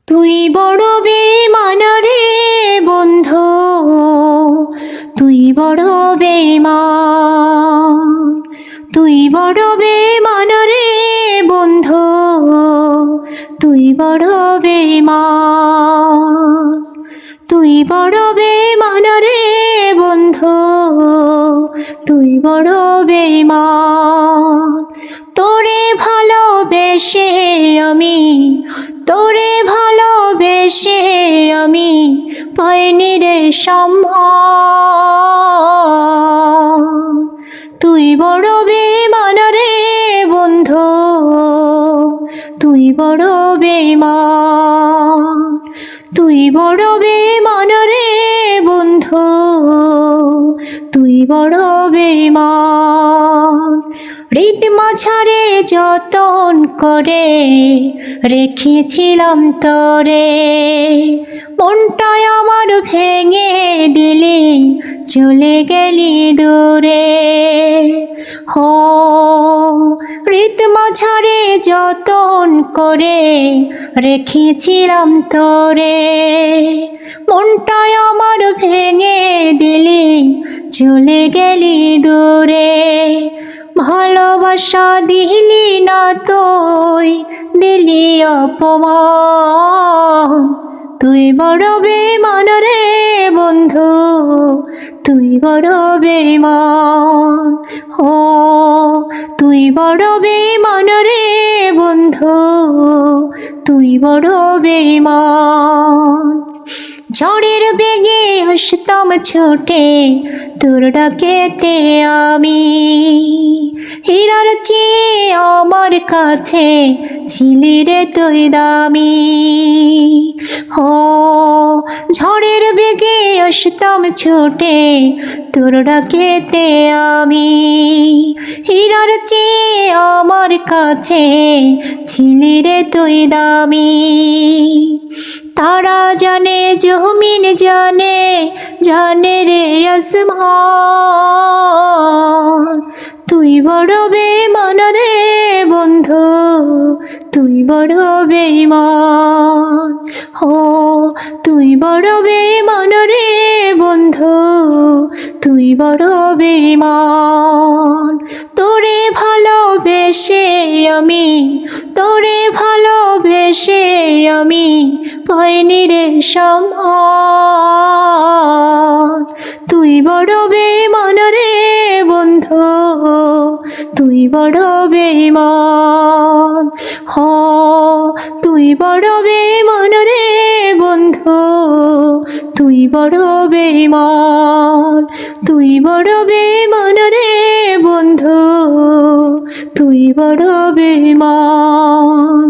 তুই বড় বেঈমান রে বন্ধু, তুই বড় বেঈমান, তুই বড় বেঈমান রে বন্ধু, তুই বড় বেঈমান, তুই বড় বেঈমান রে বন্ধু, তুই বড় বেঈমান। তোরে ভালোবেসে আমি, তোরে ভালোবেসে আমি পাইনি রে সম্মান। তুই বড় বেঈমান রে বন্ধু, তুই বড় বেঈমান, তুই বড় বেঈমান রে বন্ধু, তুই বড় বেঈমান। হৃদ মাঝারে যতন করে রেখেছিলাম তোরে, মনটায় আমার ভেঙে দিলি চলে গেলি দূরে। হো হৃদ মাঝারে যতন করে রেখেছিলাম তোরে, মনটায় আমার ভেঙে দিলি চলে গেলি দূরে। ভালোবাসা দিলি না তুই, দিলি অপমান। তুই বড় বেঈমান রে বন্ধু, তুই বড় বেঈমান। ও তুই বড় বেঈমান রে বন্ধু, তুই বড় বেঈমান। ঝড়ের বেগে আসতাম ছুটে তোর ডাকেতে আমি, হীরার চেয়ে আমার কাছে ছিলি রে তুই দামি। হো ঝড়ের বেগে আসতাম ছুটে তোর ডাকেতে আমি, হীরার চেয়ে আমার কাছে ছিলি রে তুই দামি। তারা জানে জমিন জানে, জানে রে আসমান। তুই বড় বেঈমান রে বন্ধু, তুই বড় বেঈমান। ও তুই বড় বেঈমান রে বন্ধু, তুই বড় বেঈমান। তোরে ভালোবেসে আমি, তোরে ভালোবেসে আমি পাইনি রে সম্মান। তুই বড় বেঈমান রে বন্ধু, তুই বড় বেঈমান। হ তুই বড় বেঈমান রে বন্ধু, তুই বড় বেঈমান। তুই বড় বেঈমান রে বন্ধু, তুই বড় বেঈমান।